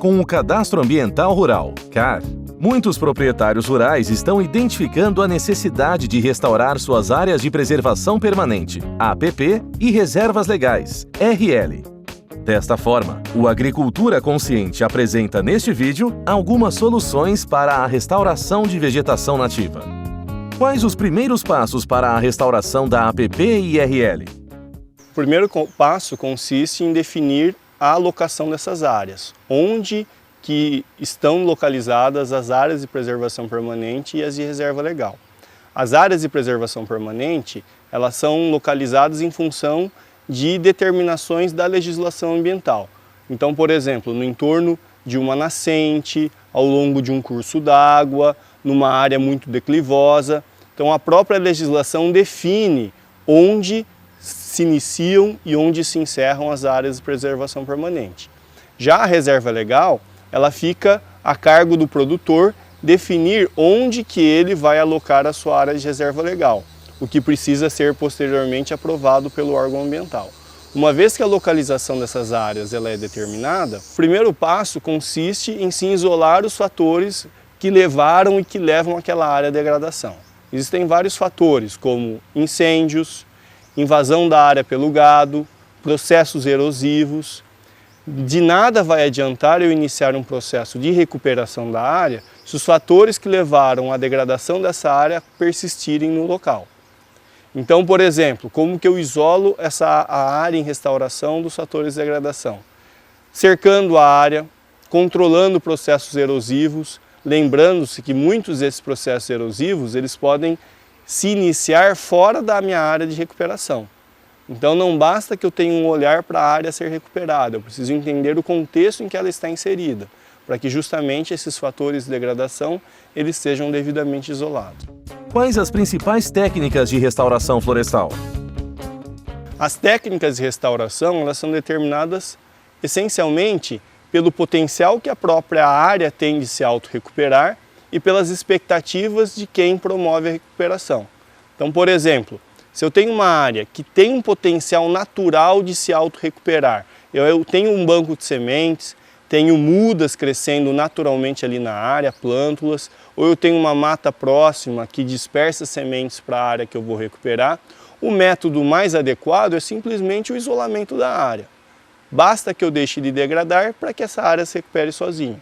Com o Cadastro Ambiental Rural, CAR, muitos proprietários rurais estão identificando a necessidade de restaurar suas áreas de preservação permanente, APP, e reservas legais, RL. Desta forma, o Agricultura Consciente apresenta neste vídeo algumas soluções para a restauração de vegetação nativa. Quais os primeiros passos para a restauração da APP e RL? O primeiro passo consiste em definir a alocação dessas áreas, onde que estão localizadas as áreas de preservação permanente e as de reserva legal. As áreas de preservação permanente, elas são localizadas em função de determinações da legislação ambiental. Então, por exemplo, no entorno de uma nascente, ao longo de um curso d'água, numa área muito declivosa. Então, a própria legislação define onde se iniciam e onde se encerram as áreas de preservação permanente. Já a reserva legal, ela fica a cargo do produtor definir onde que ele vai alocar a sua área de reserva legal, o que precisa ser posteriormente aprovado pelo órgão ambiental. Uma vez que a localização dessas áreas ela é determinada, o primeiro passo consiste em se isolar os fatores que levaram e que levam àquela área à degradação. Existem vários fatores, como incêndios, invasão da área pelo gado, processos erosivos. De nada vai adiantar eu iniciar um processo de recuperação da área se os fatores que levaram à degradação dessa área persistirem no local. Então, por exemplo, como que eu isolo a área em restauração dos fatores de degradação? Cercando a área, controlando processos erosivos, lembrando-se que muitos desses processos erosivos eles podem se iniciar fora da minha área de recuperação. Então não basta que eu tenha um olhar para a área ser recuperada, eu preciso entender o contexto em que ela está inserida, para que justamente esses fatores de degradação eles sejam devidamente isolados. Quais as principais técnicas de restauração florestal? As técnicas de restauração elas são determinadas essencialmente pelo potencial que a própria área tem de se auto-recuperar e pelas expectativas de quem promove a recuperação. Então, por exemplo, se eu tenho uma área que tem um potencial natural de se auto-recuperar, eu tenho um banco de sementes, tenho mudas crescendo naturalmente ali na área, plântulas, ou eu tenho uma mata próxima que dispersa sementes para a área que eu vou recuperar, o método mais adequado é simplesmente o isolamento da área. Basta que eu deixe de degradar para que essa área se recupere sozinha.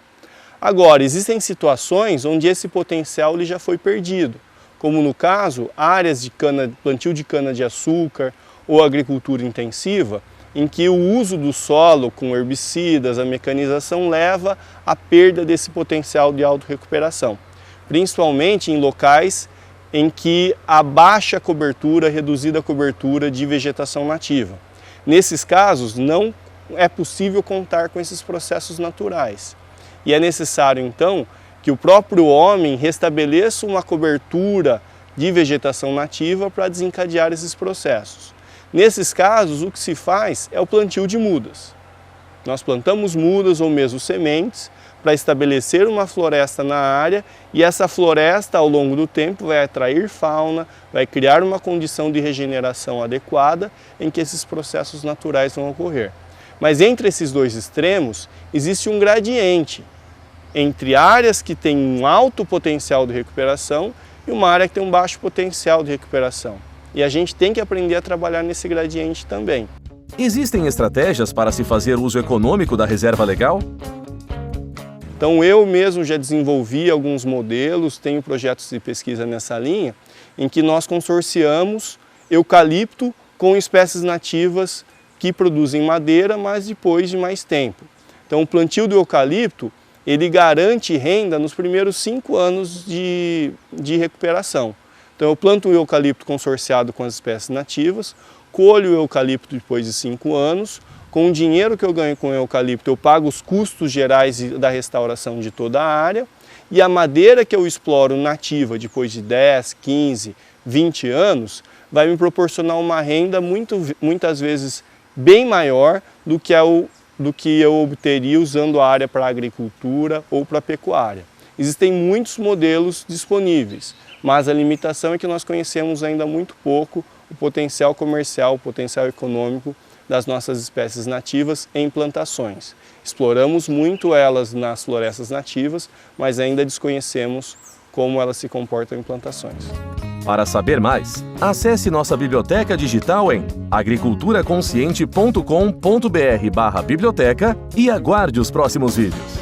Agora, existem situações onde esse potencial ele já foi perdido, como no caso, áreas de plantio de cana-de-açúcar ou agricultura intensiva, em que o uso do solo com herbicidas, a mecanização leva à perda desse potencial de autorrecuperação, principalmente em locais em que há baixa cobertura, reduzida cobertura de vegetação nativa. Nesses casos, não é possível contar com esses processos naturais. E é necessário, então, que o próprio homem restabeleça uma cobertura de vegetação nativa para desencadear esses processos. Nesses casos, o que se faz é o plantio de mudas. Nós plantamos mudas ou mesmo sementes para estabelecer uma floresta na área e essa floresta, ao longo do tempo, vai atrair fauna, vai criar uma condição de regeneração adequada em que esses processos naturais vão ocorrer. Mas entre esses dois extremos, existe um gradiente entre áreas que têm um alto potencial de recuperação e uma área que tem um baixo potencial de recuperação. E a gente tem que aprender a trabalhar nesse gradiente também. Existem estratégias para se fazer uso econômico da reserva legal? Então eu mesmo já desenvolvi alguns modelos, tenho projetos de pesquisa nessa linha, em que nós consorciamos eucalipto com espécies nativas que produzem madeira, mas depois de mais tempo. Então o plantio do eucalipto, ele garante renda nos primeiros 5 anos de recuperação. Então eu planto o eucalipto consorciado com as espécies nativas, colho o eucalipto depois de 5 anos, com o dinheiro que eu ganho com o eucalipto eu pago os custos gerais da restauração de toda a área e a madeira que eu exploro nativa depois de 10, 15, 20 anos vai me proporcionar uma renda muitas vezes bem maior do que eu obteria usando a área para agricultura ou para pecuária. Existem muitos modelos disponíveis, mas a limitação é que nós conhecemos ainda muito pouco o potencial comercial, o potencial econômico das nossas espécies nativas em plantações. Exploramos muito elas nas florestas nativas, mas ainda desconhecemos como elas se comportam em plantações. Para saber mais, acesse nossa biblioteca digital em agriculturaconsciente.com.br/biblioteca e aguarde os próximos vídeos.